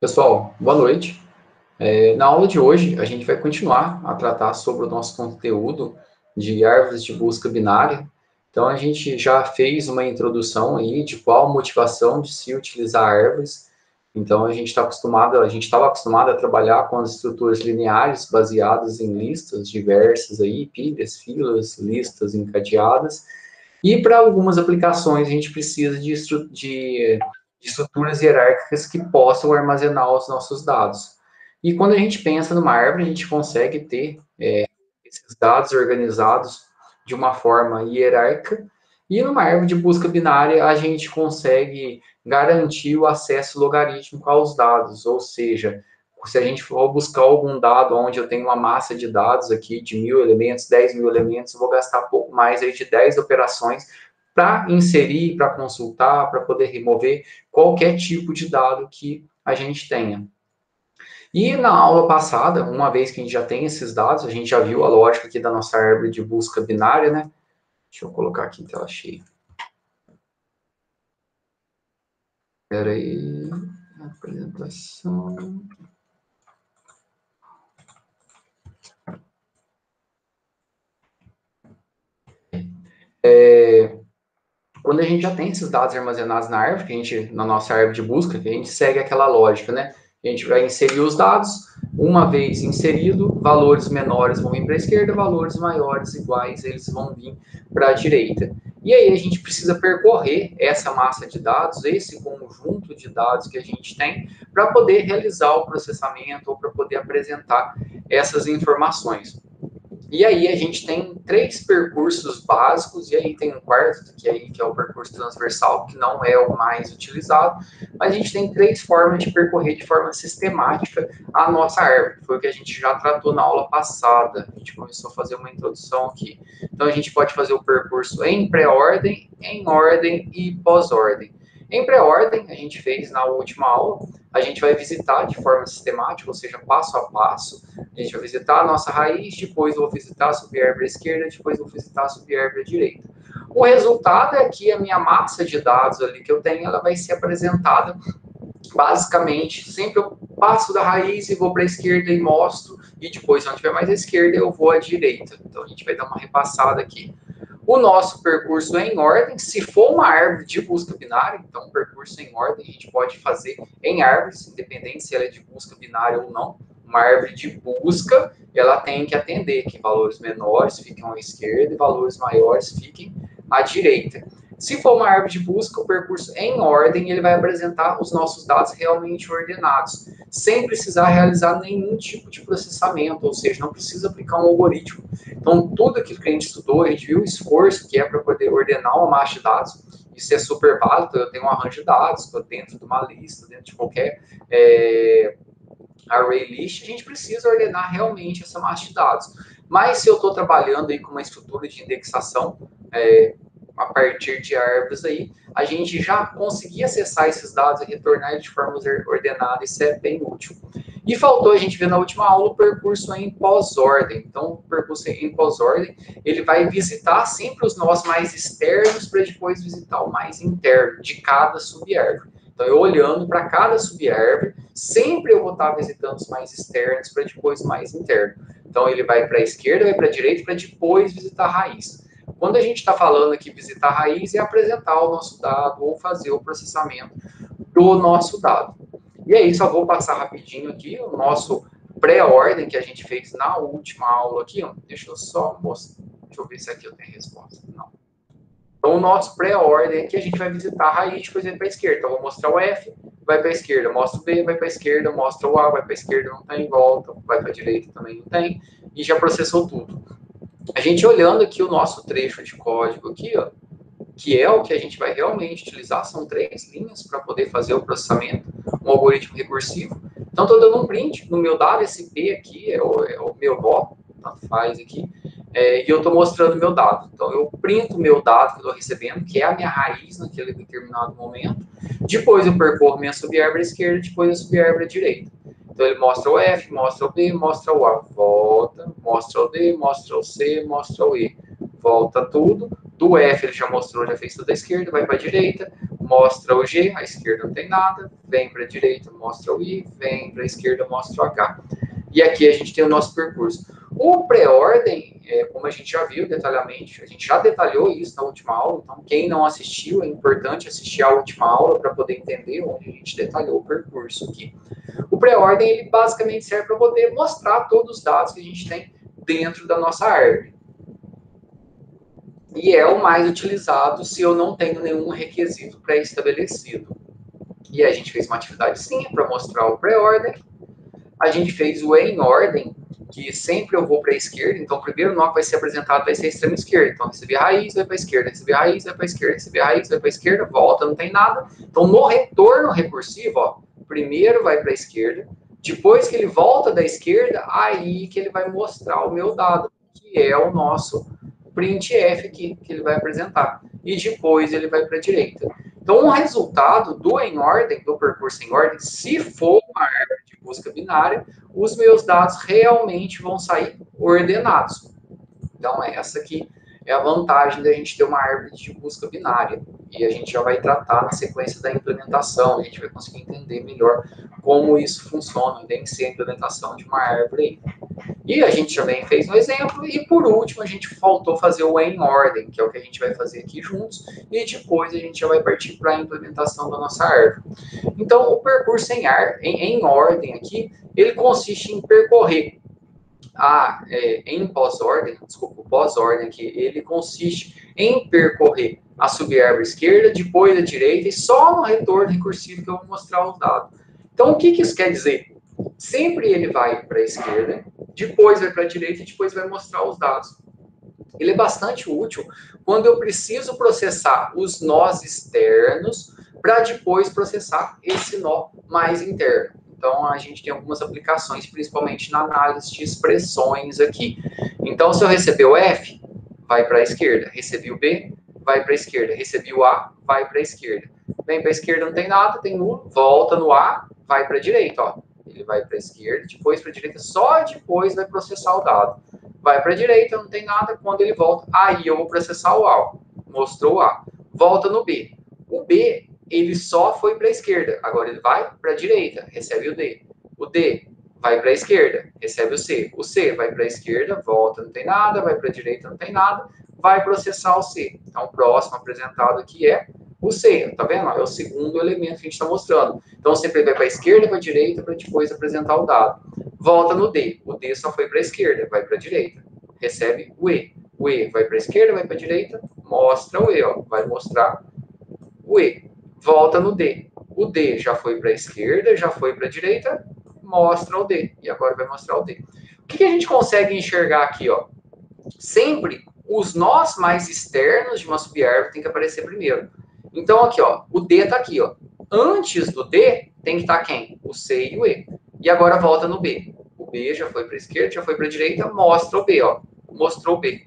Pessoal, boa noite. Na aula de hoje, a gente vai continuar a tratar sobre o nosso conteúdo de árvores de busca binária. Então, a gente já fez uma introdução aí de qual a motivação de se utilizar árvores. Então, a gente estava acostumado a trabalhar com as estruturas lineares baseadas em listas diversas aí, pilhas, filas, listas encadeadas. E para algumas aplicações, a gente precisa de estruturas hierárquicas que possam armazenar os nossos dados. E quando a gente pensa numa árvore, a gente consegue ter esses dados organizados de uma forma hierárquica. E numa árvore de busca binária, a gente consegue garantir o acesso logarítmico aos dados, ou seja, se a gente for buscar algum dado onde eu tenho uma massa de dados aqui de 1.000 elementos, 10.000 elementos, eu vou gastar pouco mais aí de 10 operações para inserir, para consultar, para poder remover qualquer tipo de dado que a gente tenha. E na aula passada, uma vez que a gente já tem esses dados, a gente já viu a lógica aqui da nossa árvore de busca binária, né? Deixa eu colocar aqui em tela cheia. Espera aí, apresentação. Quando a gente já tem esses dados armazenados na árvore, na nossa árvore de busca, que a gente segue aquela lógica, né? A gente vai inserir os dados, uma vez inserido, valores menores vão vir para a esquerda, valores maiores iguais, eles vão vir para a direita. E aí a gente precisa percorrer essa massa de dados, esse conjunto de dados que a gente tem, para poder realizar o processamento ou para poder apresentar essas informações. E aí a gente tem 3 percursos básicos, e aí tem um quarto, que é o percurso transversal, que não é o mais utilizado, mas a gente tem 3 formas de percorrer de forma sistemática a nossa árvore, foi o que a gente já tratou na aula passada, a gente começou a fazer uma introdução aqui. Então a gente pode fazer o percurso em pré-ordem, em ordem e pós-ordem. Em pré-ordem, a gente fez na última aula, a gente vai visitar de forma sistemática, ou seja, passo a passo. A gente vai visitar a nossa raiz, depois vou visitar a subárvore esquerda, depois vou visitar a subárvore direita. O resultado é que a minha massa de dados ali que eu tenho, ela vai ser apresentada basicamente, sempre eu passo da raiz e vou para a esquerda e mostro, e depois, onde tiver mais à esquerda, eu vou à direita. Então, a gente vai dar uma repassada aqui. O nosso percurso é em ordem, se for uma árvore de busca binária, então, percurso em ordem, a gente pode fazer em árvores, independente se ela é de busca binária ou não. Uma árvore de busca, ela tem que atender que valores menores fiquem à esquerda e valores maiores fiquem à direita. Se for uma árvore de busca, o percurso em ordem, ele vai apresentar os nossos dados realmente ordenados, sem precisar realizar nenhum tipo de processamento, ou seja, não precisa aplicar um algoritmo. Então, tudo aquilo que a gente estudou, a gente viu o esforço que é para poder ordenar uma massa de dados, isso é super válido, eu tenho um arranjo de dados, estou dentro de uma lista, dentro de qualquer array list, a gente precisa ordenar realmente essa massa de dados. Mas se eu estou trabalhando aí com uma estrutura de indexação, a partir de árvores aí, a gente já conseguir acessar esses dados e retornar de forma ordenada, isso é bem útil. E faltou a gente ver na última aula o percurso em pós-ordem. Então, o percurso em pós-ordem, ele vai visitar sempre os nós mais externos para depois visitar o mais interno de cada subárvore. Então, eu olhando para cada subárvore, sempre eu vou estar visitando os mais externos para depois o mais interno. Então, ele vai para a esquerda, vai para a direita, para depois visitar a raiz. Quando a gente está falando aqui visitar a raiz, é apresentar o nosso dado ou fazer o processamento do nosso dado. E aí, só vou passar rapidinho aqui o nosso pré-ordem que a gente fez na última aula aqui. Ó. Deixa eu só mostrar. Deixa eu ver se aqui eu tenho resposta. Não. Então, o nosso pré-ordem aqui, a gente vai visitar a raiz, depois vai para a esquerda. Então, eu vou mostrar o F, vai para a esquerda, mostra o B, vai para a esquerda, mostra o A, vai para a esquerda, não tem, volta, vai para a direita, também não tem, e já processou tudo. A gente olhando aqui o nosso trecho de código aqui, ó, que é o que a gente vai realmente utilizar, são 3 linhas para poder fazer o processamento, um algoritmo recursivo. Então, estou dando um print no meu dado, esse P aqui é o meu nó, tanto faz aqui, e eu estou mostrando o meu dado. Então, eu printo o meu dado que eu estou recebendo, que é a minha raiz naquele determinado momento, depois eu percorro minha subárvore esquerda, depois a subárvore direita. Então, ele mostra o F, mostra o B, mostra o A, volta, mostra o D, mostra o C, mostra o E, volta tudo. Do F ele já mostrou, já fez tudo à esquerda, vai para a direita. mostra o G, a esquerda não tem nada, vem para a direita, mostra o I, vem para a esquerda, mostra o H. E aqui a gente tem o nosso percurso. O pré-ordem, como a gente já viu detalhadamente, a gente já detalhou isso na última aula, então quem não assistiu, é importante assistir a última aula para poder entender onde a gente detalhou o percurso aqui. O pré-ordem, ele basicamente serve para poder mostrar todos os dados que a gente tem dentro da nossa árvore. E é o mais utilizado se eu não tenho nenhum requisito pré-estabelecido. E a gente fez uma atividadezinha para mostrar o pré-ordem. A gente fez o em ordem, que sempre eu vou para a esquerda, então o primeiro nó que vai ser apresentado vai ser a extrema esquerda. Então, receber a raiz, vai para a esquerda, receber a raiz, vai para a esquerda, receber a raiz, vai para a esquerda, volta, não tem nada. Então, no retorno recursivo, ó, primeiro vai para a esquerda, depois que ele volta da esquerda, aí que ele vai mostrar o meu dado, que é o nosso printf aqui, que ele vai apresentar. E depois ele vai para a direita. Então, o resultado do em ordem, do percurso em ordem, se for uma árvore de busca binária, os meus dados realmente vão sair ordenados. Então, essa aqui é a vantagem da gente ter uma árvore de busca binária. E a gente já vai tratar na sequência da implementação, a gente vai conseguir entender melhor como isso funciona, tem que ser a implementação de uma árvore aí. E a gente também fez um exemplo, e por último a gente faltou fazer o em ordem, que é o que a gente vai fazer aqui juntos, e depois a gente já vai partir para a implementação da nossa árvore. Então, o percurso em ordem aqui, ele consiste em percorrer em pós-ordem, desculpa, o pós-ordem aqui, ele consiste em percorrer a subárvore esquerda, depois a direita, e só no retorno recursivo que eu vou mostrar os dados. Então, o que isso quer dizer? Sempre ele vai para a esquerda, depois vai para a direita e depois vai mostrar os dados. Ele é bastante útil quando eu preciso processar os nós externos para depois processar esse nó mais interno. Então, a gente tem algumas aplicações, principalmente na análise de expressões aqui. Então, se eu receber o F, vai para a esquerda. Recebi o B, vai para a esquerda. Recebi o A, vai para a esquerda. Vem para a esquerda, não tem nada, tem nulo, volta no A, vai para a direita, ó. Ele vai para a esquerda, depois para a direita, só depois vai processar o dado. Vai para a direita, não tem nada, quando ele volta, aí eu vou processar o A. Mostrou o A. Volta no B. O B, ele só foi para a esquerda, agora ele vai para a direita, recebe o D. O D vai para a esquerda, recebe o C. O C vai para a esquerda, volta, não tem nada, vai para a direita, não tem nada, vai processar o C. Então, o próximo apresentado aqui é o C, tá vendo? É o segundo elemento que a gente está mostrando. Então, sempre vai para a esquerda, para a direita, para depois apresentar o dado. Volta no D. O D só foi para a esquerda, vai para a direita. Recebe o E. O E vai para a esquerda, vai para a direita, mostra o E, ó. Vai mostrar o E. Volta no D. O D já foi para a esquerda, já foi para a direita, mostra o D. E agora vai mostrar o D. O que a gente consegue enxergar aqui, ó? Sempre os nós mais externos de uma subárvore tem que aparecer primeiro. Então, aqui, ó, o D está aqui, ó. Antes do D, tem que estar quem? O C e o E. E agora volta no B. O B já foi para a esquerda, já foi para a direita, mostra o B, ó. Mostrou o B.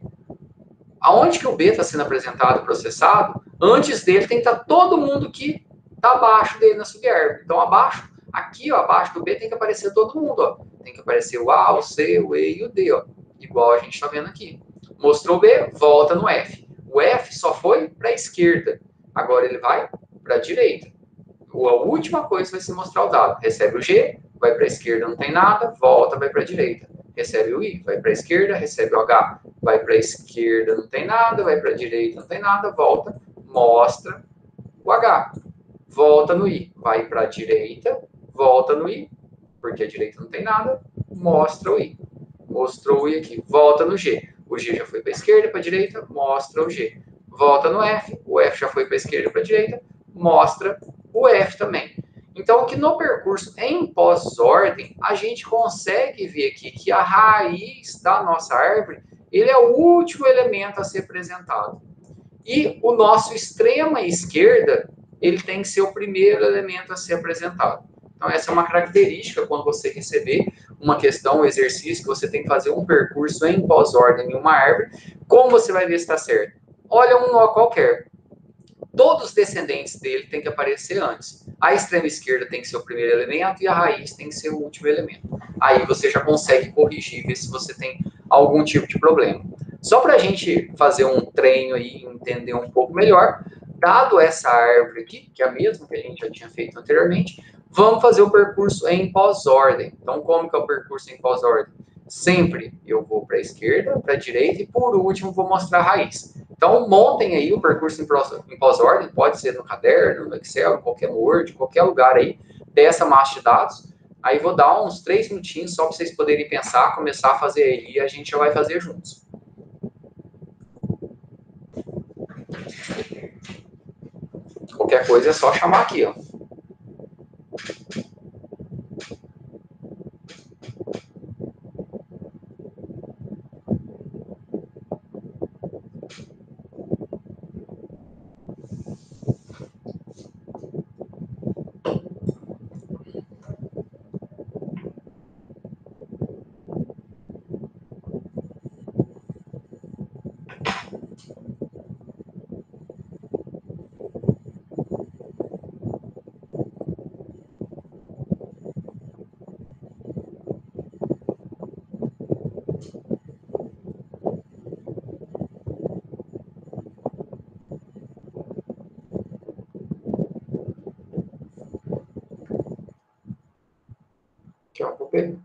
Aonde que o B está sendo apresentado, processado, antes dele tem que estar todo mundo que está abaixo dele na subárvore. Então, abaixo, aqui, ó, abaixo do B tem que aparecer todo mundo, ó. Tem que aparecer o A, o C, o E e o D, ó. Igual a gente está vendo aqui. Mostrou o B, volta no F. O F só foi para a esquerda. Agora ele vai para a direita. A última coisa vai ser mostrar o dado. Recebe o G, vai para a esquerda, não tem nada, volta, vai para a direita. Recebe o I, vai para a esquerda, recebe o H, vai para a esquerda, não tem nada, vai para a direita, não tem nada, volta, mostra o H. Volta no I, vai para a direita, volta no I, porque a direita não tem nada, mostra o I. Mostrou o I aqui, volta no G. O G já foi para a esquerda, para a direita, mostra o G. Volta no F, o F já foi para a esquerda e para a direita, mostra o F também. Então, aqui no percurso em pós-ordem, a gente consegue ver aqui que a raiz da nossa árvore, ele é o último elemento a ser apresentado. E o nosso extrema esquerda, ele tem que ser o primeiro elemento a ser apresentado. Então, essa é uma característica quando você receber uma questão, um exercício, que você tem que fazer um percurso em pós-ordem em uma árvore, como você vai ver se está certo? Olha um nó qualquer. Todos os descendentes dele têm que aparecer antes. A extrema esquerda tem que ser o primeiro elemento e a raiz tem que ser o último elemento. Aí você já consegue corrigir, ver se você tem algum tipo de problema. Só para a gente fazer um treino aí, entender um pouco melhor, Dado essa árvore aqui, que é a mesma que a gente já tinha feito anteriormente, vamos fazer o percurso em pós-ordem. Então, como que é o percurso em pós-ordem? Sempre eu vou para a esquerda, para a direita e, por último, vou mostrar a raiz. Então, montem aí o percurso em pós-ordem, pode ser no caderno, no Excel, em qualquer Word, qualquer lugar aí dessa massa de dados. Aí vou dar uns 3 minutinhos só para vocês poderem pensar, começar a fazer aí e a gente já vai fazer juntos. Qualquer coisa é só chamar aqui, ó. Aqui, ó, vou pegar.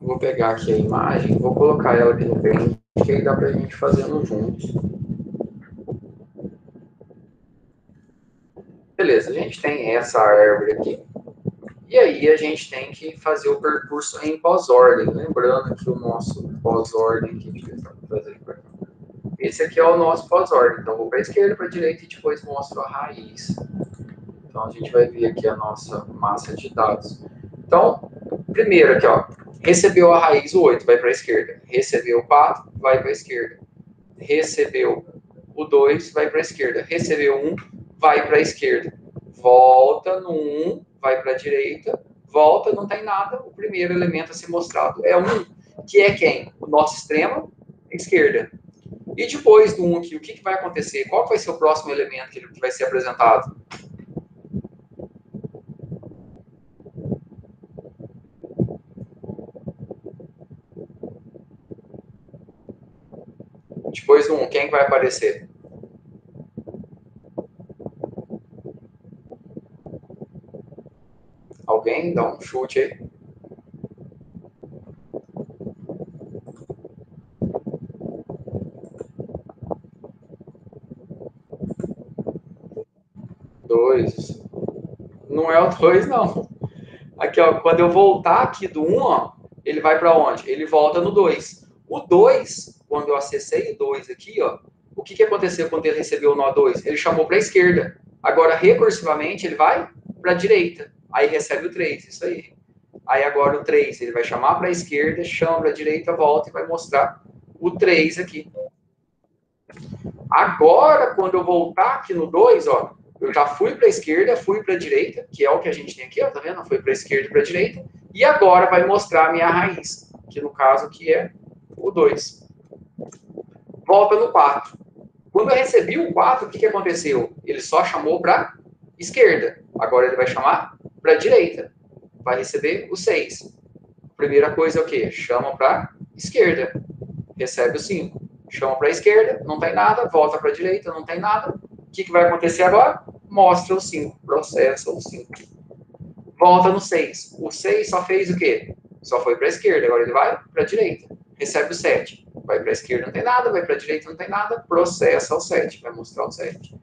Vou pegar aqui a imagem, vou colocar ela aqui no pente, que aí dá pra gente fazendo juntos. Beleza, a gente tem essa árvore aqui. E aí a gente tem que fazer o percurso em pós-ordem. Lembrando que o nosso pós-ordem que a gente vai fazer para cá. Esse aqui é o nosso pós-ordem. Então, vou para a esquerda, para a direita e depois mostro a raiz. Então, a gente vai ver aqui a nossa massa de dados. Então, primeiro aqui, ó, recebeu a raiz, o 8, vai para a esquerda. Recebeu o 4, vai para a esquerda. Recebeu o 2, vai para a esquerda. Recebeu o 1, vai para a esquerda. Volta no 1, vai para a direita. Volta, não tem nada. O primeiro elemento a ser mostrado é o 1, que é quem? O nosso extremo esquerda. E depois do 1 aqui, o que vai acontecer? Qual vai ser o próximo elemento que vai ser apresentado? Depois do 1, quem vai aparecer? Alguém? Dá um chute aí. Dois. Não é o 2, não. Aqui, ó, quando eu voltar aqui do 1, ó, ele vai para onde? Ele volta no 2. O 2, quando eu acessei o 2 aqui, ó, o que aconteceu quando ele recebeu o nó 2? Ele chamou para a esquerda. Agora, recursivamente, ele vai para a direita. Aí recebe o 3, isso aí. Aí agora o 3, ele vai chamar para a esquerda, chama para a direita, volta e vai mostrar o 3 aqui. Agora, quando eu voltar aqui no 2, ó, eu já fui para a esquerda, fui para a direita, que é o que a gente tem aqui, ó, tá vendo? Foi para a esquerda e para a direita, e agora vai mostrar a minha raiz, que no caso aqui é o 2. Volta no 4. Quando eu recebi o 4, o que aconteceu? Ele só chamou para a esquerda. Agora ele vai chamar para a direita. Vai receber o 6. Primeira coisa é o quê? Chama para a esquerda. Recebe o 5. Chama para a esquerda, não tem nada. Volta para a direita, não tem nada. O que vai acontecer agora? Mostra o 5. Processa o 5. Volta no 6. O 6 só fez o quê? Só foi para a esquerda. Agora ele vai para a direita. Recebe o 7. Vai para a esquerda, não tem nada. Vai para a direita, não tem nada. Processa o 7. Vai mostrar o 7.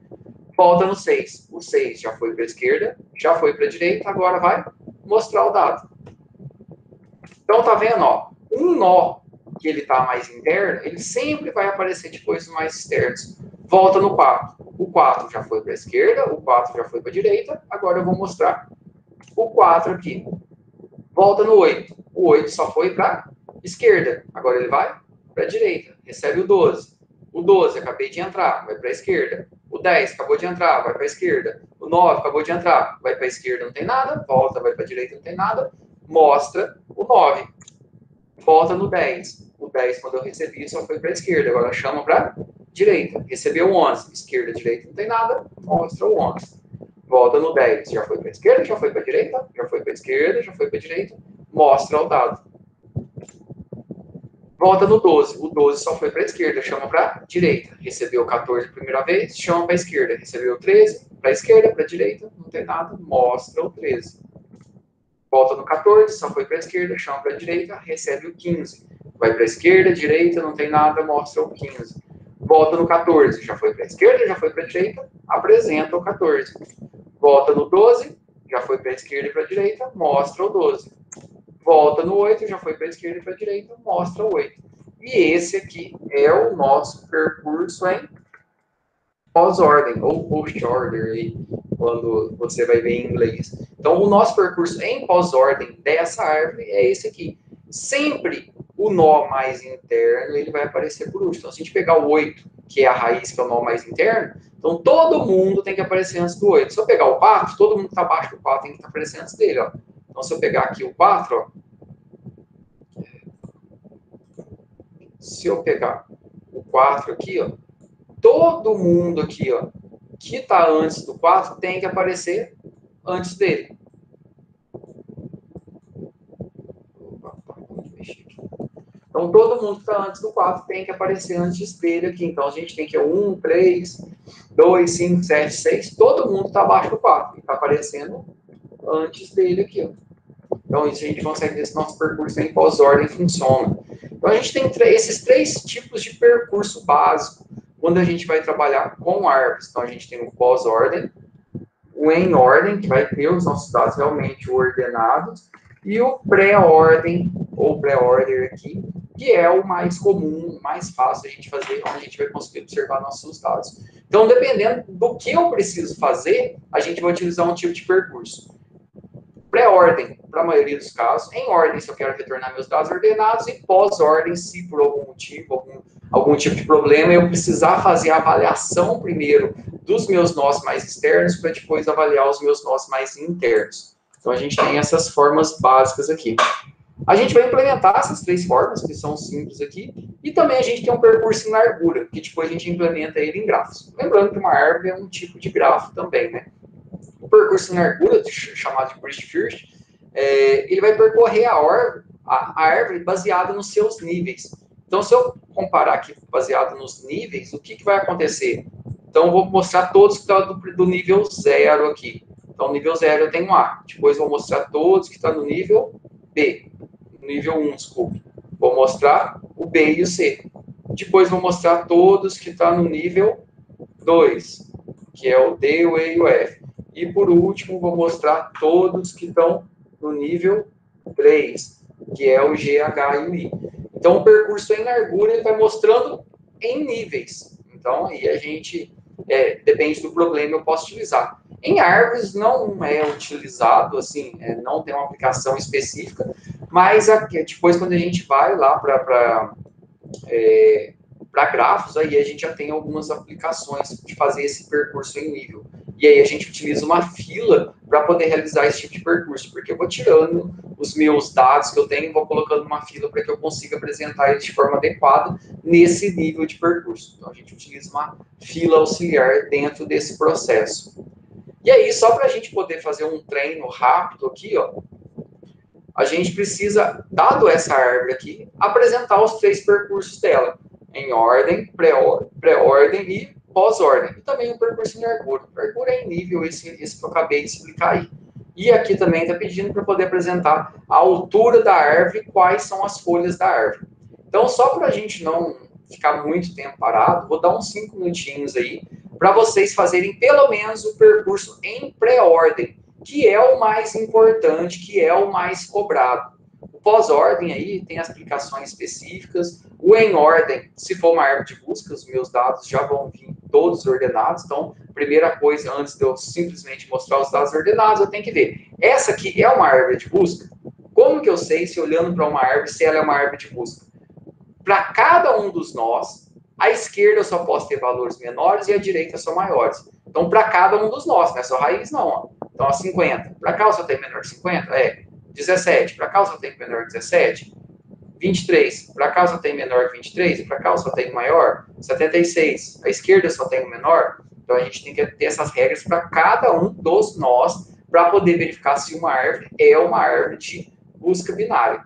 Volta no 6. O 6 já foi para a esquerda, já foi para a direita. Agora vai mostrar o dado. Então, tá vendo? Ó, um nó que ele está mais interno, ele sempre vai aparecer depois dos mais externos. Volta no 4. O 4 já foi para a esquerda, o 4 já foi para a direita. Agora eu vou mostrar o 4 aqui. Volta no 8. O 8 só foi para a esquerda. Agora ele vai para a direita. Recebe o 12. O 12, acabei de entrar, vai para a esquerda. O 10, acabou de entrar, vai para a esquerda. O 9, acabou de entrar, vai para a esquerda, não tem nada. Volta, vai para a direita, não tem nada. Mostra o 9. Volta no 10. O 10, quando eu recebi, só foi para a esquerda. Agora chama para a direita. Recebeu o 11. Esquerda, direita, não tem nada. Mostra o 11. volta no 10, já foi para a esquerda, já foi para a direita, já foi para a esquerda, já foi para a direita, mostra o dado. Volta no 12, o 12 só foi para a esquerda, chama para a direita. Recebeu 14 a primeira vez, chama para a esquerda. Recebeu 13, para a esquerda, para a direita, não tem nada, mostra o 13. Volta no 14, só foi para a esquerda, chama para a direita, recebe o 15. Vai para a esquerda, direita, não tem nada, mostra o 15. Volta no 14, já foi para a esquerda, já foi para a direita, apresenta o 14. Volta no 12, já foi para a esquerda e para a direita, mostra o 12. Volta no 8, já foi para a esquerda e para a direita, mostra o 8. E esse aqui é o nosso percurso em pós-ordem, ou post-order, quando você vai ver em inglês. Então, o nosso percurso em pós-ordem dessa árvore é esse aqui. Sempre o nó mais interno, ele vai aparecer por último. Então, se a gente pegar o 8, que é a raiz, que é o nó mais interno, então todo mundo tem que aparecer antes do 8. Se eu pegar o 4, todo mundo que está abaixo do 4 tem que aparecer antes dele, ó. Então, se eu pegar aqui o 4, ó, se eu pegar o 4 aqui, ó, todo mundo aqui, ó, que está antes do 4 tem que aparecer antes dele. Então, todo mundo que está antes do 4 tem que aparecer antes dele aqui. Então, a gente tem que 1, 3, 2, 5, 7, 6. Todo mundo está abaixo do 4. Está aparecendo antes dele aqui, ó. Então, isso a gente consegue ver se nosso percurso em pós-ordem funciona. Então, a gente tem esses 3 tipos de percurso básico quando a gente vai trabalhar com árvores. Então, a gente tem o pós-ordem, o em ordem, que vai ter os nossos dados realmente ordenados, e o pré-ordem, ou pré-order aqui, que é o mais comum, mais fácil a gente fazer, onde a gente vai conseguir observar nossos dados. Então, dependendo do que eu preciso fazer, a gente vai utilizar um tipo de percurso. Pré-ordem, para a maioria dos casos. Em ordem, se eu quero retornar meus dados ordenados. E pós-ordem, se por algum motivo, algum tipo de problema, eu precisar fazer a avaliação primeiro dos meus nós mais externos, para depois avaliar os meus nós mais internos. Então, a gente tem essas formas básicas aqui. A gente vai implementar essas 3 formas, que são simples aqui, e também a gente tem um percurso em largura, que depois a gente implementa ele em grafos. Lembrando que uma árvore é um tipo de grafo também, né? O percurso em largura, chamado de Bridge First, ele vai percorrer a árvore baseada nos seus níveis. Então, se eu comparar aqui baseado nos níveis, o que vai acontecer? Então, eu vou mostrar todos que estão do nível 0 aqui. Então, nível 0 eu tenho A. Depois, vou mostrar todos que estão no nível B. Nível 1, desculpe. Vou mostrar o B e o C. Depois, vou mostrar todos que estão no nível 2, que é o D, o E e o F. E, por último, vou mostrar todos que estão no nível 3, que é o G, H e o I. Então, o percurso em largura, ele vai mostrando em níveis. Então, aí a gente, depende do problema, eu posso utilizar. Em árvores, não é utilizado, assim, não tem uma aplicação específica, mas depois, quando a gente vai lá para grafos, aí a gente já tem algumas aplicações de fazer esse percurso em nível. E aí a gente utiliza uma fila para poder realizar esse tipo de percurso, porque eu vou tirando os meus dados que eu tenho e vou colocando uma fila para que eu consiga apresentar eles de forma adequada nesse nível de percurso. Então, a gente utiliza uma fila auxiliar dentro desse processo. E aí, só para a gente poder fazer um treino rápido aqui, ó, a gente precisa, dado essa árvore aqui, apresentar os 3 percursos dela, em ordem, pré-ordem e pós-ordem. E também o percurso em largura. Largura é em nível, esse que eu acabei de explicar aí. E aqui também está pedindo para poder apresentar a altura da árvore, quais são as folhas da árvore. Então, só para a gente não ficar muito tempo parado, vou dar uns 5 minutinhos aí, para vocês fazerem pelo menos o percurso em pré-ordem, que é o mais importante, que é o mais cobrado. O pós-ordem aí tem as aplicações específicas. O em ordem, se for uma árvore de busca, os meus dados já vão vir todos ordenados. Então, primeira coisa, antes de eu simplesmente mostrar os dados ordenados, eu tenho que ver. Essa aqui é uma árvore de busca? Como que eu sei, se olhando para uma árvore, se ela é uma árvore de busca? Para cada um dos nós, à esquerda eu só posso ter valores menores e à direita só maiores. Então, para cada um dos nós, não é só raiz, não. Ó. Então, 50. Para cá eu só tenho menor que 50? 17. Para cá eu só tenho menor que 17? 23. Para cá eu só tenho menor que 23? E para cá eu só tenho maior? 76. À esquerda eu só tenho menor? Então, a gente tem que ter essas regras para cada um dos nós, para poder verificar se uma árvore é uma árvore de busca binária.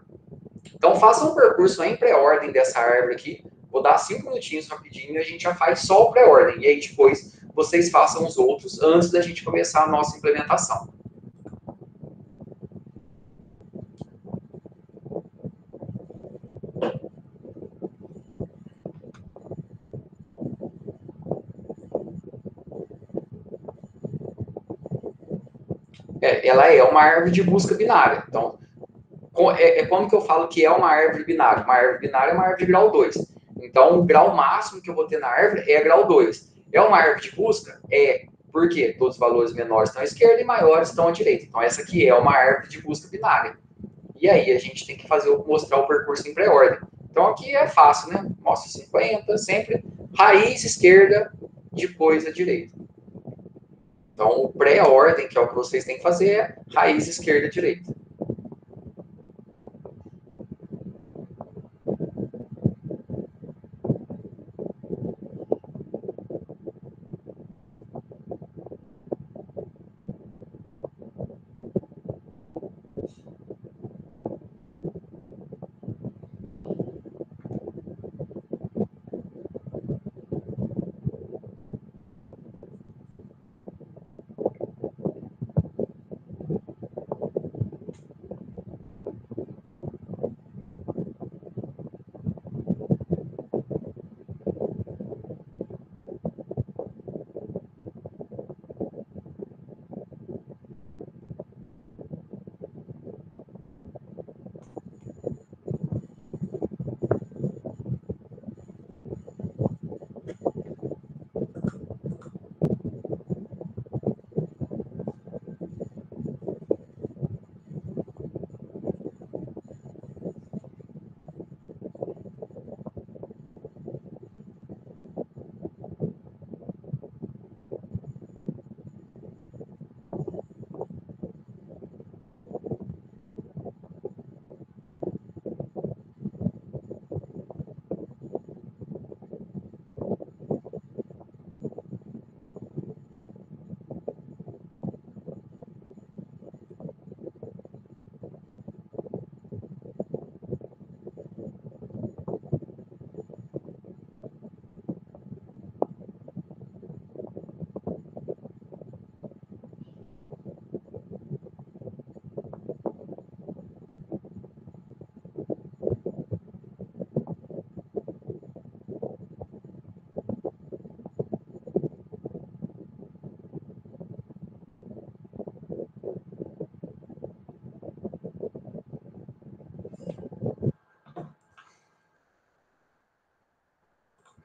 Então, faça um percurso em pré-ordem dessa árvore aqui. Vou dar 5 minutinhos rapidinho e a gente já faz só o pré-ordem. E aí, depois, vocês façam os outros antes da gente começar a nossa implementação. Ela é uma árvore de busca binária. Então, como que eu falo que é uma árvore binária? Uma árvore binária é uma árvore de grau 2. Então, o grau máximo que eu vou ter na árvore é grau 2. É uma árvore de busca? É. Por quê? Todos os valores menores estão à esquerda e maiores estão à direita. Então, essa aqui é uma árvore de busca binária. E aí, a gente tem que mostrar o percurso em pré-ordem. Então, aqui é fácil, né? Mostra 50, sempre raiz esquerda, depois a direita. Então, o pré-ordem, que é o que vocês têm que fazer, é raiz esquerda, direita.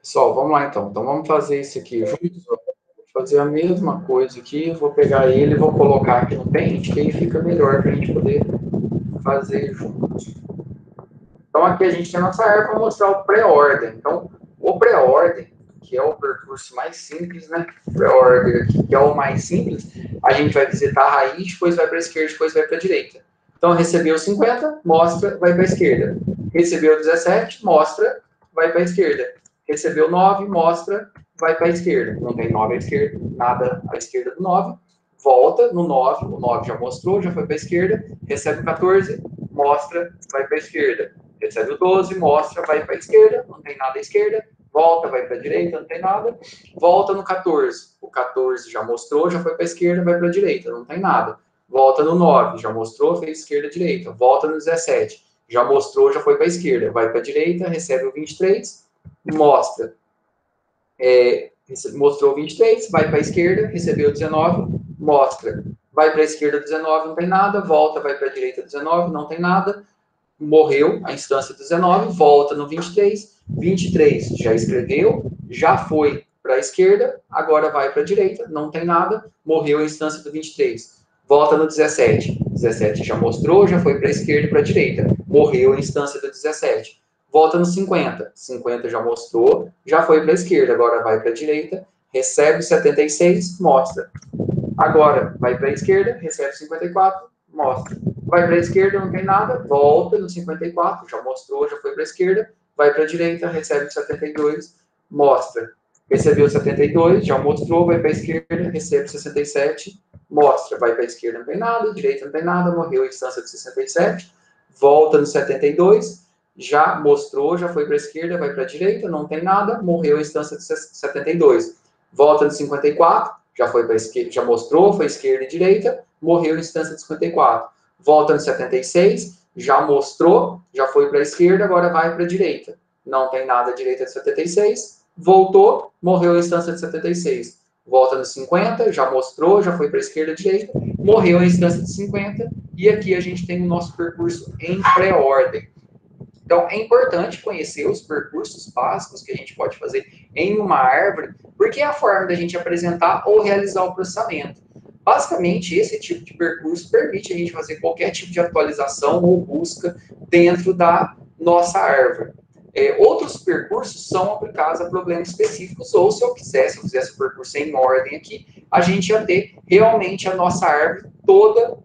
Pessoal, vamos lá então. Então, vamos fazer isso aqui juntos. Vou fazer a mesma coisa aqui. Vou pegar ele e vou colocar aqui no Paint, que aí fica melhor para a gente poder fazer juntos. Então, aqui a gente tem a nossa árvore para mostrar o pré-ordem. Então, o pré-ordem, que é o percurso mais simples, né? Pré-ordem aqui, que é o mais simples, a gente vai visitar a raiz, depois vai para a esquerda, depois vai para a direita. Então, recebeu 50, mostra, vai para a esquerda. Recebeu 17, mostra, vai para a esquerda. Recebeu 9, mostra, vai para a esquerda. Não tem 9 à esquerda, nada à esquerda do 9. Volta no 9, o 9 já mostrou, já foi para a esquerda. Recebe o 14, mostra, vai para a esquerda. Recebe o 12, mostra, vai para a esquerda, não tem nada à esquerda. Volta, vai para a direita, não tem nada. Volta no 14, o 14 já mostrou, já foi para a esquerda, vai para a direita, não tem nada. Volta no 9, já mostrou, fez esquerda, direita. Volta no 17, já mostrou, já foi para a esquerda, vai para a direita, recebe o 23, mostra. Mostrou 23, vai para a esquerda, recebeu 19, mostra. Vai para a esquerda 19, não tem nada, volta, vai para a direita 19, não tem nada, morreu a instância 19, volta no 23, 23 já escreveu, já foi para a esquerda, agora vai para a direita, não tem nada, morreu a instância do 23. Volta no 17, 17 já mostrou, já foi para a esquerda e para a direita, morreu a instância do 17. Volta no 50, 50 já mostrou, já foi para a esquerda, agora vai para a direita, recebe 76, mostra. Agora vai para a esquerda, recebe 54, mostra. Vai para a esquerda, não tem nada, volta no 54, já mostrou, já foi para a esquerda, vai para a direita, recebe 72, mostra. Recebeu 72, já mostrou, vai para a esquerda, recebe 67, mostra, vai para a esquerda, não tem nada, direita não tem nada, morreu a instância de 67, volta no 72, já mostrou, já foi para a esquerda, vai para a direita, não tem nada, morreu a instância de 72. Volta no 54, já foi para a esquerda, já mostrou, foi esquerda e direita, morreu a instância de 54. Volta no 76, já mostrou, já foi para a esquerda, agora vai para a direita. Não tem nada à direita de 76, voltou, morreu a instância de 76. Volta no 50, já mostrou, já foi para a esquerda e direita, morreu a instância de 50, e aqui a gente tem o nosso percurso em pré-ordem. Então, é importante conhecer os percursos básicos que a gente pode fazer em uma árvore, porque é a forma da gente apresentar ou realizar o processamento. Basicamente, esse tipo de percurso permite a gente fazer qualquer tipo de atualização ou busca dentro da nossa árvore. Outros percursos são aplicados a problemas específicos, ou se eu fizesse o percurso em ordem aqui, a gente ia ter realmente a nossa árvore toda,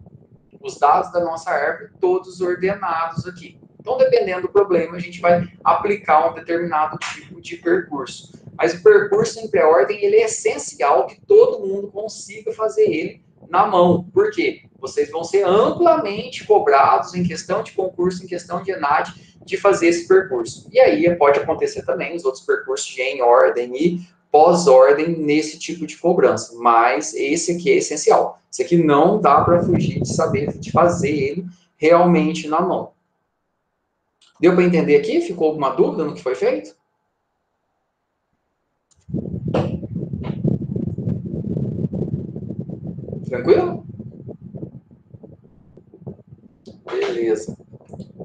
os dados da nossa árvore todos ordenados aqui. Então, dependendo do problema, a gente vai aplicar um determinado tipo de percurso. Mas o percurso em pré-ordem, ele é essencial que todo mundo consiga fazer ele na mão. Por quê? Vocês vão ser amplamente cobrados em questão de concurso, em questão de ENAD, de fazer esse percurso. E aí pode acontecer também os outros percursos de em ordem e pós-ordem nesse tipo de cobrança. Mas esse aqui é essencial. Esse aqui não dá para fugir de saber, de fazer ele realmente na mão. Deu para entender aqui? Ficou alguma dúvida no que foi feito? Tranquilo? Beleza.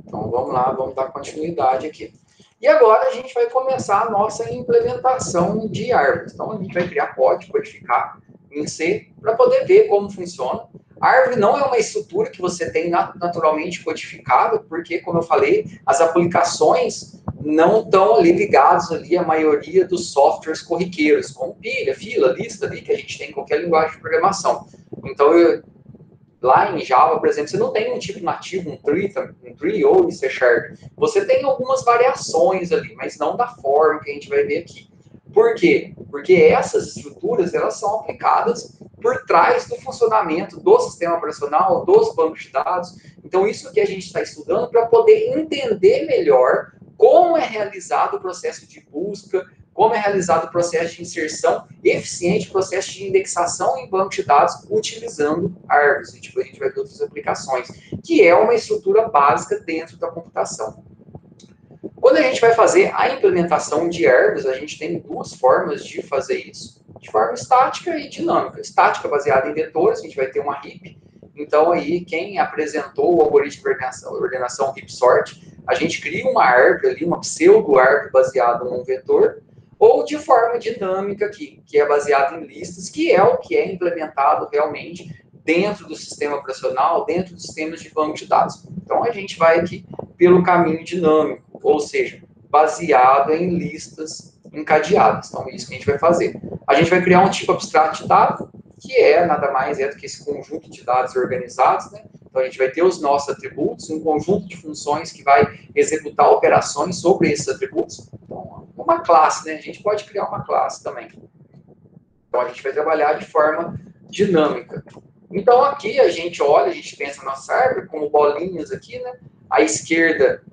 Então vamos lá, vamos dar continuidade aqui. E agora a gente vai começar a nossa implementação de árvores. Então a gente vai criar codificar em C, para poder ver como funciona. A árvore não é uma estrutura que você tem naturalmente codificada, porque, como eu falei, as aplicações não estão ali ligadas ali à maioria dos softwares corriqueiros, como pilha, fila, lista ali, que a gente tem em qualquer linguagem de programação. Então, lá em Java, por exemplo, você não tem um tipo nativo, um tree ou em C Sharp. Você tem algumas variações ali, mas não da forma que a gente vai ver aqui. Por quê? Porque essas estruturas, elas são aplicadas por trás do funcionamento do sistema operacional, dos bancos de dados. Então, isso que a gente está estudando para poder entender melhor como é realizado o processo de busca, como é realizado o processo de inserção eficiente, processo de indexação em banco de dados utilizando árvores. Tipo, a gente vai ver outras aplicações, que é uma estrutura básica dentro da computação. Quando a gente vai fazer a implementação de árvores, a gente tem duas formas de fazer isso, de forma estática e dinâmica. Estática, baseada em vetores, a gente vai ter uma heap. Então, aí, quem apresentou o algoritmo de ordenação heap sort, a gente cria uma árvore ali, uma pseudo-árvore baseada num vetor, ou de forma dinâmica aqui, que é baseada em listas, que é o que é implementado realmente dentro do sistema operacional, dentro dos sistemas de banco de dados. Então, a gente vai aqui pelo caminho dinâmico, ou seja, baseado em listas encadeadas. Então, é isso que a gente vai fazer. A gente vai criar um tipo abstrato de dado, que é nada mais do que esse conjunto de dados organizados, né? Então, a gente vai ter os nossos atributos, um conjunto de funções que vai executar operações sobre esses atributos. Então, uma classe, né? A gente pode criar uma classe também. Então, a gente vai trabalhar de forma dinâmica. Então, aqui a gente olha, a gente pensa na nossa árvore como bolinhas aqui, né? À esquerda,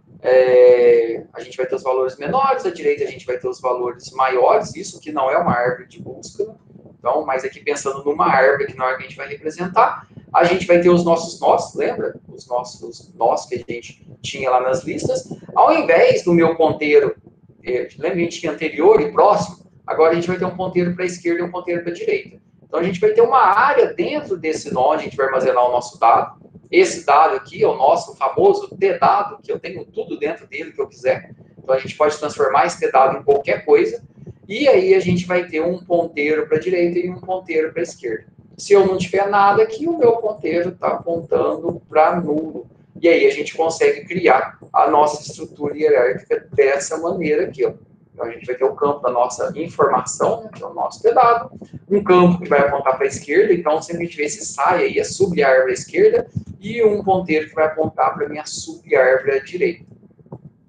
a gente vai ter os valores menores, à direita a gente vai ter os valores maiores. Isso aqui não é uma árvore de busca, né? Então, mas aqui pensando numa árvore que na hora que a gente vai representar, a gente vai ter os nossos nós, lembra? Os nossos nós que a gente tinha lá nas listas. Ao invés do meu ponteiro, lembra que a gente tinha anterior e próximo? Agora a gente vai ter um ponteiro para a esquerda e um ponteiro para a direita. Então a gente vai ter uma área dentro desse nó, onde a gente vai armazenar o nosso dado. Esse dado aqui é o nosso famoso T-dado, que eu tenho tudo dentro dele que eu quiser. Então a gente pode transformar esse T-dado em qualquer coisa. E aí a gente vai ter um ponteiro para a direita e um ponteiro para a esquerda. Se eu não tiver nada aqui, o meu ponteiro está apontando para nulo. E aí a gente consegue criar a nossa estrutura hierárquica dessa maneira aqui, ó. Então a gente vai ter o campo da nossa informação, né, que é o nosso T-dado, um campo que vai apontar para a esquerda, então sempre que a gente vê se sai aí a sub-árvore à esquerda, e um ponteiro que vai apontar para a minha sub-árvore à direita.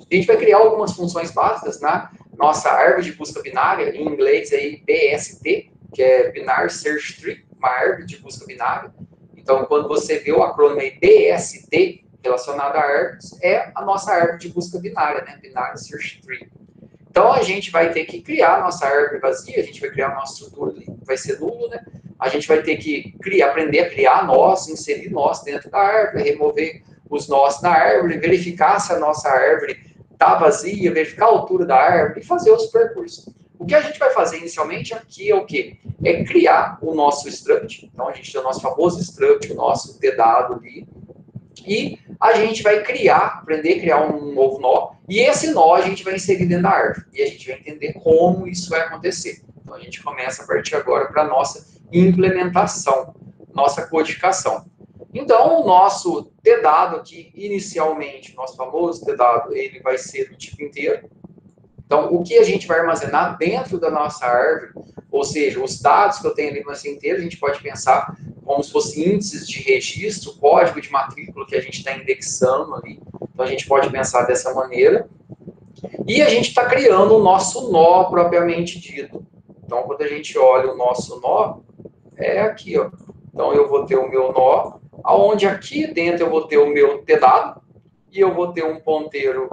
A gente vai criar algumas funções básicas na nossa árvore de busca binária, em inglês aí BST, que é Binary Search Tree, uma árvore de busca binária. Então, quando você vê o acrônimo aí BST relacionado a árvores, é a nossa árvore de busca binária, né? Binary Search Tree. Então, a gente vai ter que criar a nossa árvore vazia, a gente vai criar a nossa estrutura ali, vai ser nulo, né? A gente vai ter que aprender a criar nós, inserir nós dentro da árvore, remover os nós da árvore, verificar se a nossa árvore está vazia, verificar a altura da árvore e fazer os percursos. O que a gente vai fazer inicialmente aqui é o quê? É criar o nosso struct. Então, a gente tem o nosso famoso struct, o nosso T-dado ali. E a gente vai aprender a criar um novo nó. E esse nó a gente vai inserir dentro da árvore. E a gente vai entender como isso vai acontecer. Então, a gente começa a partir agora para a nossa implementação, nossa codificação. Então, o nosso T-dado aqui, inicialmente, nosso famoso T-dado, ele vai ser do tipo inteiro. Então, o que a gente vai armazenar dentro da nossa árvore, ou seja, os dados que eu tenho ali no nosso inteiro, a gente pode pensar como se fossem índices de registro, código de matrícula que a gente está indexando ali. Então, a gente pode pensar dessa maneira. E a gente está criando o nosso nó propriamente dito. Então, quando a gente olha o nosso nó, é aqui, ó. Então, eu vou ter o meu nó, onde aqui dentro eu vou ter o meu T-dado, e eu vou ter um ponteiro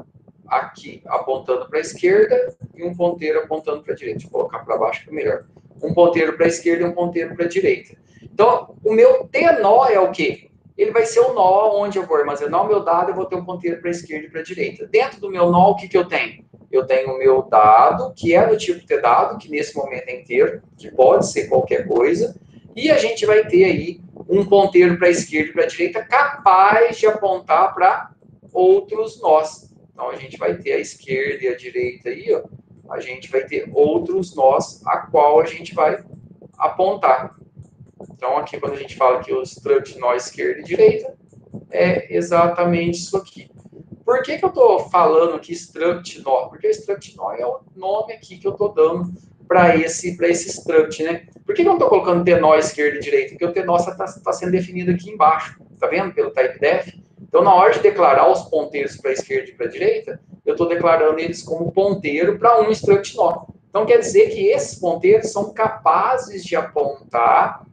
aqui apontando para a esquerda e um ponteiro apontando para a direita. Deixa eu colocar para baixo que é melhor. Um ponteiro para a esquerda e um ponteiro para a direita. Então, o meu T-nó é o quê? Ele vai ser o nó onde eu vou armazenar o meu dado, eu vou ter um ponteiro para a esquerda e para a direita. Dentro do meu nó, o que eu tenho? Eu tenho o meu dado, que é do tipo T-dado, que nesse momento é inteiro, que pode ser qualquer coisa, e a gente vai ter aí um ponteiro para a esquerda e para a direita capaz de apontar para outros nós. Então, a gente vai ter a esquerda e a direita aí, ó, a gente vai ter outros nós a qual a gente vai apontar. Então, aqui, quando a gente fala que o struct nó esquerda e direita, é exatamente isso aqui. Por que eu estou falando aqui struct nó? Porque o struct nó é o nome aqui que eu estou dando para esse struct, né? Por que eu não estou colocando T-nó esquerda e direita? Porque o T-nó está sendo definido aqui embaixo, tá vendo? Pelo typedef. Então, na hora de declarar os ponteiros para a esquerda e para a direita, eu estou declarando eles como ponteiro para um struct nó. Então, quer dizer que esses ponteiros são capazes de apontar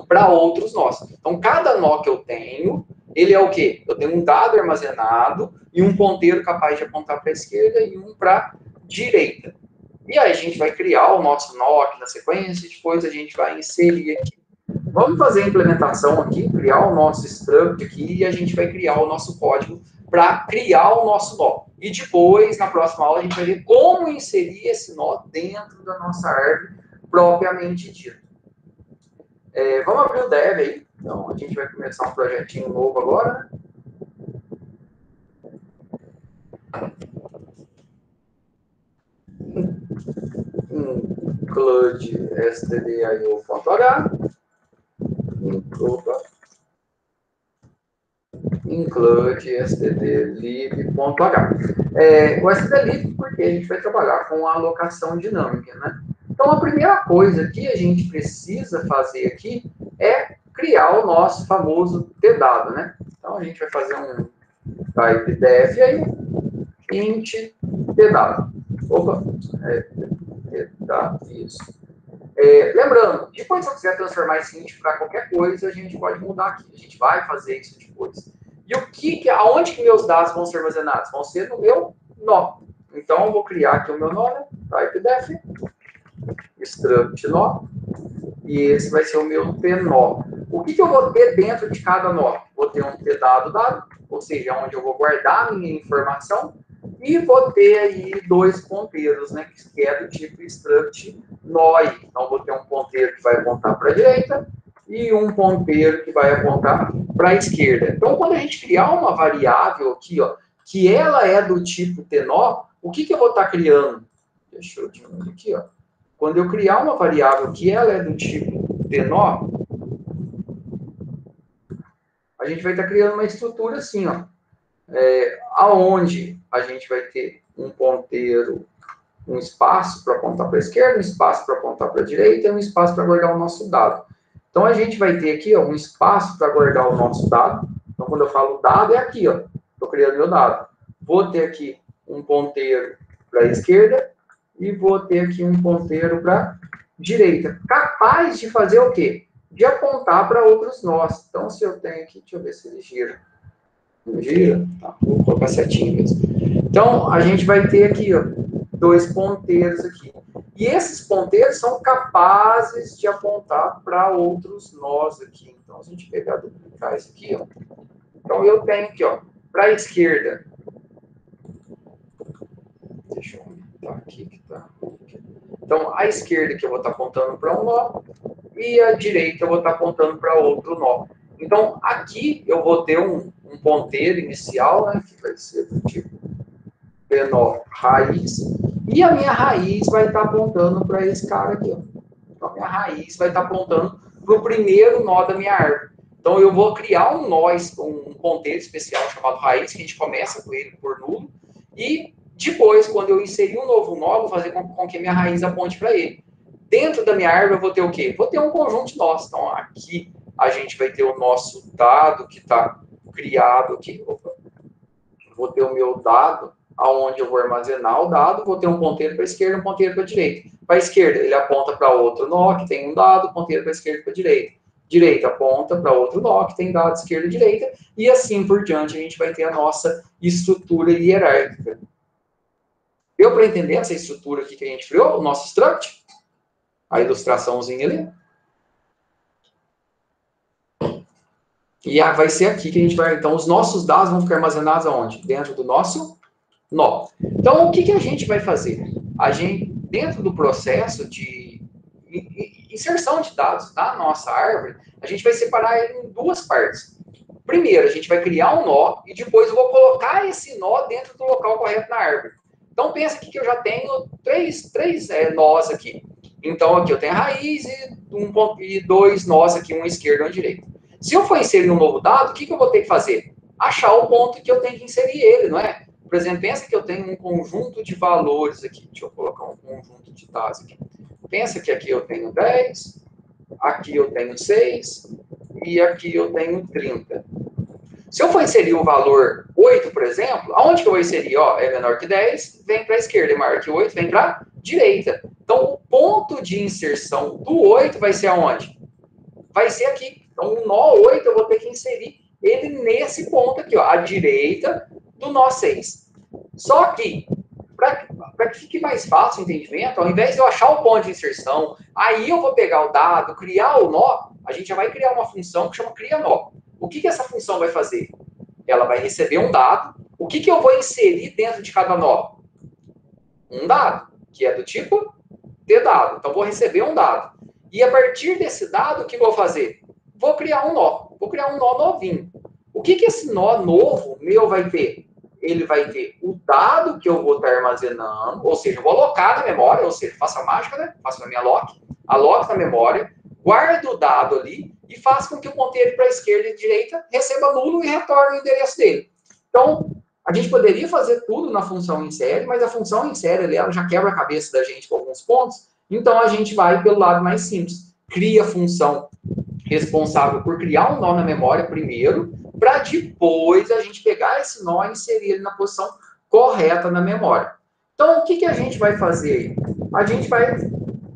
para outros nós. Então, cada nó que eu tenho, ele é o quê? Eu tenho um dado armazenado e um ponteiro capaz de apontar para a esquerda e um para a direita. E aí a gente vai criar o nosso nó aqui na sequência e depois a gente vai inserir aqui. Vamos fazer a implementação aqui, criar o nosso struct aqui e a gente vai criar o nosso código para criar o nosso nó. E depois, na próxima aula, a gente vai ver como inserir esse nó dentro da nossa árvore propriamente dita. Vamos abrir o dev aí. Então, a gente vai começar um projetinho novo agora, né? Include stdio.h. Include stdlib.h. O stdlib, porque a gente vai trabalhar com a alocação dinâmica, né? Então, a primeira coisa que a gente precisa fazer aqui é criar o nosso famoso T-dado, né? Então, a gente vai fazer um typedef aí, int T-dado. Opa, T-dado, isso. Lembrando, depois se eu quiser transformar esse int para qualquer coisa, a gente pode mudar aqui. A gente vai fazer isso depois. E aonde que meus dados vão ser armazenados? Vão ser no meu nó. Então, eu vou criar aqui o meu nó, né? Typedef, struct nó, e esse vai ser o meu T-nó. O que eu vou ter dentro de cada nó? Vou ter um T-dado, ou seja, onde eu vou guardar a minha informação, e vou ter aí dois ponteiros, né, que é do tipo struct nó. Então, vou ter um ponteiro que vai apontar para a direita e um ponteiro que vai apontar para a esquerda. Então, quando a gente criar uma variável aqui, ó, que ela é do tipo T-nó, o que eu vou estar criando? Deixa eu diminuir aqui, ó. Quando eu criar uma variável que ela é do tipo T-nó, a gente vai estar criando uma estrutura assim, ó. Aonde a gente vai ter um ponteiro, um espaço para apontar para a esquerda, um espaço para apontar para a direita e um espaço para guardar o nosso dado. Então, a gente vai ter aqui, ó, um espaço para guardar o nosso dado. Então, quando eu falo dado, é aqui, ó. Estou criando meu dado. Vou ter aqui um ponteiro para a esquerda e vou ter aqui um ponteiro para direita. Capaz de fazer o quê? De apontar para outros nós. Então, se eu tenho aqui, deixa eu ver se ele gira. Não gira? Tá, vou colocar setinho mesmo. Então, a gente vai ter aqui, ó, dois ponteiros aqui. E esses ponteiros são capazes de apontar para outros nós aqui. Então, se a gente pegar e duplicar isso aqui, ó. Então, eu tenho aqui, ó, para a esquerda. Deixa eu aumentar aqui que tá. Então, a esquerda que eu vou estar apontando para um nó e a direita eu vou estar apontando para outro nó. Então, aqui eu vou ter um ponteiro inicial, né, que vai ser do tipo nó raiz, e a minha raiz vai estar apontando para esse cara aqui. Ó. Então, a minha raiz vai estar apontando para o primeiro nó da minha árvore. Então, eu vou criar um nó, um ponteiro especial chamado raiz, que a gente começa com ele por nulo, e depois, quando eu inserir um novo nó, eu vou fazer com que a minha raiz aponte para ele. Dentro da minha árvore, eu vou ter o quê? Vou ter um conjunto de nós. Então, aqui a gente vai ter o nosso dado que está criado aqui. Opa. Vou ter o meu dado, aonde eu vou armazenar o dado, vou ter um ponteiro para a esquerda, um ponteiro para a direita. Para a esquerda, ele aponta para outro nó, que tem um dado, ponteiro para a esquerda e para a direita. Direita aponta para outro nó, que tem dado esquerda e direita, e assim por diante a gente vai ter a nossa estrutura hierárquica. Deu para entender essa estrutura aqui que a gente criou, o nosso struct? A ilustraçãozinha ali. E vai ser aqui que a gente vai... Então, os nossos dados vão ficar armazenados aonde? Dentro do nosso nó. Então, o que a gente vai fazer? A gente, dentro do processo de inserção de dados na nossa árvore, a gente vai separar ele em duas partes. Primeiro, a gente vai criar um nó e depois eu vou colocar esse nó dentro do local correto na árvore. Então, pensa aqui que eu já tenho três nós aqui. Então, aqui eu tenho a raiz e dois nós aqui, um esquerdo e um direito. Se eu for inserir um novo dado, o que eu vou ter que fazer? Achar o ponto que eu tenho que inserir ele, não é? Por exemplo, pensa que eu tenho um conjunto de valores aqui. Deixa eu colocar um conjunto de dados aqui. Pensa que aqui eu tenho 10, aqui eu tenho 6 e aqui eu tenho 30. Se eu for inserir o valor 8, por exemplo, aonde que eu vou inserir? Ó, é menor que 10, vem para a esquerda, é maior que 8, vem para a direita. Então, o ponto de inserção do 8 vai ser aonde? Vai ser aqui. Então, o nó 8 eu vou ter que inserir ele nesse ponto aqui, ó, à direita do nó 6. Só que, para que fique mais fácil o entendimento, ao invés de eu achar o ponto de inserção, aí eu vou pegar o dado, criar o nó, a gente já vai criar uma função que chama cria nó. O que essa função vai fazer? Ela vai receber um dado. O que eu vou inserir dentro de cada nó? Um dado, que é do tipo dado. Então, vou receber um dado. E a partir desse dado, o que eu vou fazer? Vou criar um nó. Vou criar um nó novinho. O que esse nó novo meu vai ter? Ele vai ter o dado que eu vou estar armazenando, ou seja, eu vou alocar na memória, ou seja, faço a mágica, né? Faço a minha aloco na memória, guardo o dado ali e faço com que o ponteiro para a esquerda e direita receba nulo e retorne o endereço dele. Então, a gente poderia fazer tudo na função insere, mas a função insere ali, ela já quebra a cabeça da gente com alguns pontos, então a gente vai pelo lado mais simples. Cria a função responsável por criar um nó na memória primeiro, para depois a gente pegar esse nó e inserir ele na posição correta na memória. Então, o que a gente vai fazer? A gente vai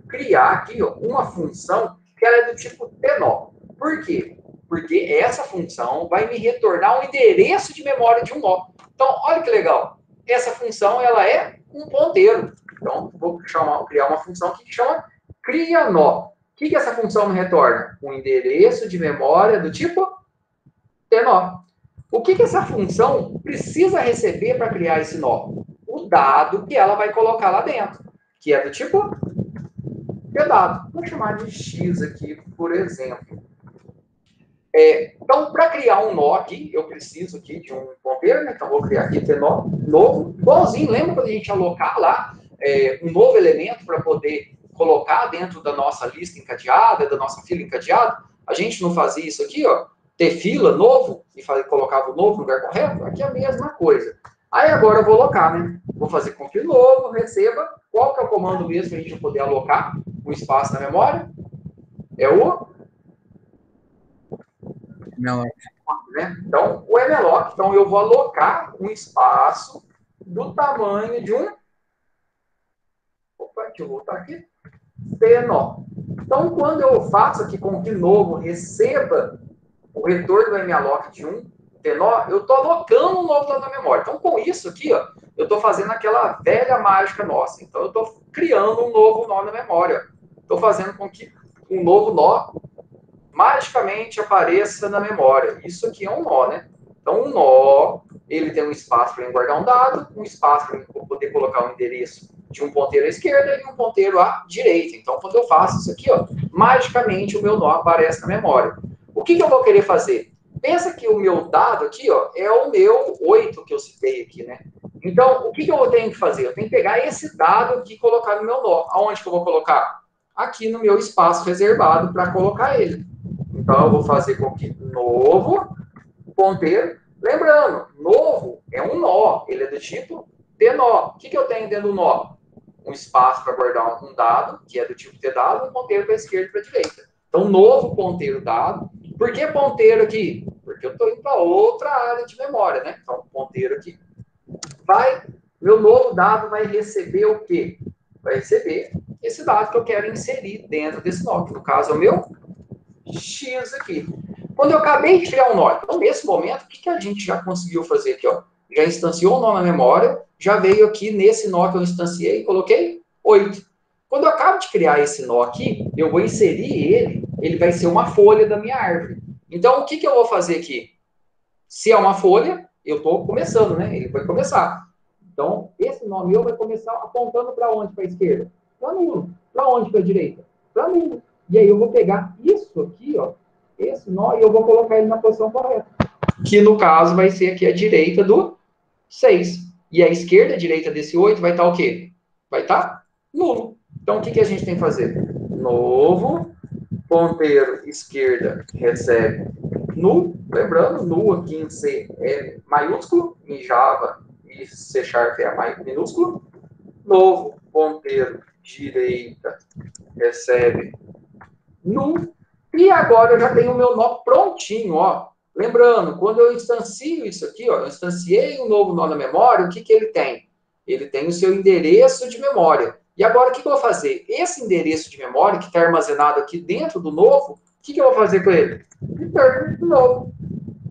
criar aqui ó, uma função que ela é do tipo tnó. Por quê? Porque essa função vai me retornar um endereço de memória de um nó. Então, olha que legal. Essa função ela é um ponteiro. Então, vou criar uma função que chama cria nó. O que essa função me retorna? Um endereço de memória do tipo tnó. O que essa função precisa receber para criar esse nó? O dado que ela vai colocar lá dentro, que é do tipo dado. Vou chamar de x aqui, por exemplo. Então, para criar um nó aqui, eu preciso aqui de um ponteiro, né? Então, vou criar aqui tnó novo, igualzinho. Lembra quando a gente alocar lá um novo elemento para poder colocar dentro da nossa lista encadeada, da nossa fila encadeada? A gente não fazia isso aqui, ó, ter fila novo e colocava o novo no lugar correto? Aqui é a mesma coisa. Aí agora eu vou alocar, né? Vou fazer com que o novo receba. Qual que é o comando mesmo para a gente poder alocar o espaço na memória? É o Malloc. Né? Então, o malloc. Então, eu vou alocar um espaço do tamanho de um deixa eu voltar aqui, T nó. Então, quando eu faço aqui com que novo receba o retorno do malloc de 1 T nó, eu estou alocando um novo dado na memória. Então, com isso aqui, ó, eu estou fazendo aquela velha mágica nossa. Então, eu estou criando um novo nó na memória. Estou fazendo com que um novo nó magicamente apareça na memória. Isso aqui é um nó, né? Então, um nó, ele tem um espaço para guardar um dado, um espaço para poder colocar um endereço de um ponteiro à esquerda e um ponteiro à direita. Então, quando eu faço isso aqui, ó, magicamente o meu nó aparece na memória. O que eu vou querer fazer? Pensa que o meu dado aqui, ó, é o meu 8 que eu citei aqui, né? Então, o que eu tenho que fazer? Eu tenho que pegar esse dado aqui e colocar no meu nó. Aonde que eu vou colocar? Aqui no meu espaço reservado para colocar ele. Então, eu vou fazer com que novo ponteiro. Lembrando, novo é um nó. Ele é do tipo tnó. O que eu tenho dentro do nó? Um espaço para guardar um dado, que é do tipo tdado, e um ponteiro para a esquerda e para a direita. Então, novo ponteiro dado. Por que ponteiro aqui? Porque eu estou indo para outra área de memória, né? Então, ponteiro aqui. Meu novo dado vai receber o quê? Vai receber esse dado que eu quero inserir dentro desse nó, que no caso é o meu X aqui. Quando eu acabei de criar um nó, então nesse momento, o que a gente já conseguiu fazer aqui? Ó? Já instanciou um nó na memória, já veio aqui nesse nó que eu instanciei, coloquei 8. Quando eu acabo de criar esse nó aqui, eu vou inserir ele vai ser uma folha da minha árvore. Então, o que eu vou fazer aqui? Se é uma folha, eu estou começando, né? Ele vai começar. Então, esse nó meu vai começar apontando para onde? Para a esquerda? Para nulo. Para onde? Para a direita? Para nulo. E aí eu vou pegar isso aqui, ó, esse nó, e eu vou colocar ele na posição correta. Que, no caso, vai ser aqui a direita do 6. E a esquerda, a direita desse 8, vai estar o quê? Vai estar nulo. Então, o que a gente tem que fazer? Novo, ponteiro esquerda recebe null. Lembrando, null aqui em C é maiúsculo, em Java e C Sharp é minúsculo. Novo, ponteiro direita recebe null. E agora eu já tenho o meu nó prontinho, ó. Lembrando, quando eu instancio isso aqui, ó, eu instanciei um novo nó na memória, o que ele tem? Ele tem o seu endereço de memória. E agora, o que eu vou fazer? Esse endereço de memória, que está armazenado aqui dentro do novo, o que eu vou fazer com ele? Return de novo.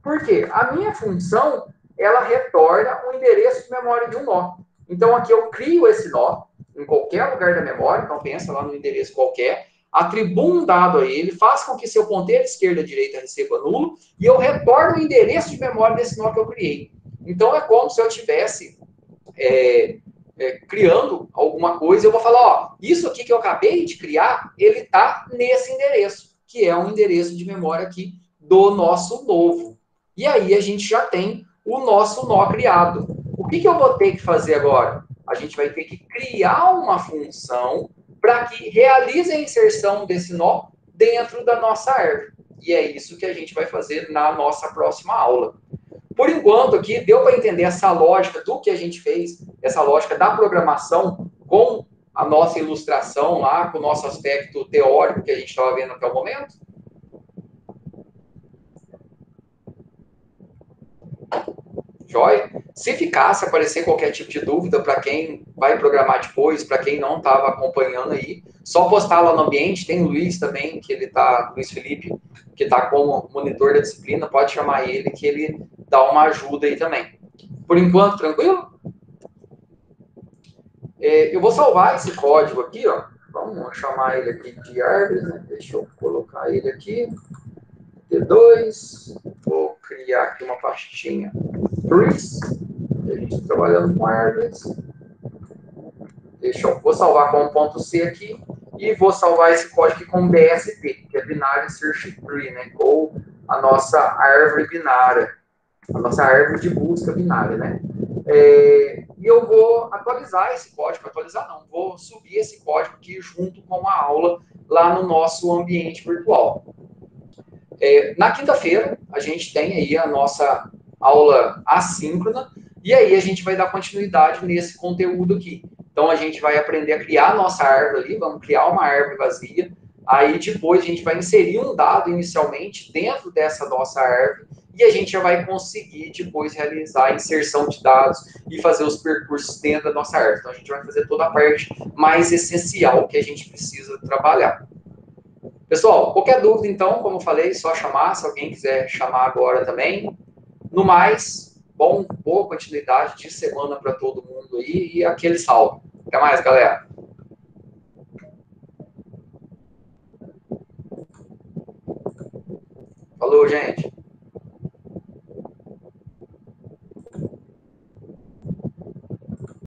Por quê? A minha função, ela retorna o endereço de memória de um nó. Então, aqui eu crio esse nó em qualquer lugar da memória, então pensa lá no endereço qualquer, atribuo um dado a ele, faço com que seu ponteiro esquerda e direita receba nulo, e eu retorno o endereço de memória desse nó que eu criei. Então, é como se eu estivesse criando alguma coisa, eu vou falar, ó, isso aqui que eu acabei de criar, ele está nesse endereço, que é um endereço de memória aqui do nosso novo. E aí a gente já tem o nosso nó criado. O que eu vou ter que fazer agora? A gente vai ter que criar uma função para que realize a inserção desse nó dentro da nossa árvore. E é isso que a gente vai fazer na nossa próxima aula. Por enquanto, aqui, deu para entender essa lógica do que a gente fez, essa lógica da programação com a nossa ilustração lá, com o nosso aspecto teórico que a gente estava vendo até o momento? Joia? Se ficasse, aparecer qualquer tipo de dúvida para quem vai programar depois, para quem não estava acompanhando aí, só postar lá no ambiente. Tem o Luiz também, que ele tá, Luiz Felipe, que está como monitor da disciplina, pode chamar ele, que ele dá uma ajuda aí também. Por enquanto, tranquilo? Eu vou salvar esse código aqui, ó. Vamos chamar ele aqui de árvores, né? Deixa eu colocar ele aqui. T2. Vou criar aqui uma pastinha trees. A gente está trabalhando com árvores. Vou salvar com um .c aqui. E vou salvar esse código aqui com BST, que é Binary Search Tree, né? Ou a nossa árvore binária. A nossa árvore de busca binária, né? E eu vou atualizar esse código, vou subir esse código aqui junto com a aula lá no nosso ambiente virtual. Na quinta-feira, a gente tem aí a nossa aula assíncrona, e aí a gente vai dar continuidade nesse conteúdo aqui. Então, a gente vai aprender a criar a nossa árvore ali, vamos criar uma árvore vazia, aí depois a gente vai inserir um dado inicialmente dentro dessa nossa árvore, e a gente já vai conseguir depois realizar a inserção de dados e fazer os percursos dentro da nossa árvore. Então, a gente vai fazer toda a parte mais essencial que a gente precisa trabalhar. Pessoal, qualquer dúvida, então, como eu falei, só chamar, se alguém quiser chamar agora também. No mais, boa continuidade de semana para todo mundo aí e aquele salve. Até mais, galera. Falou, gente.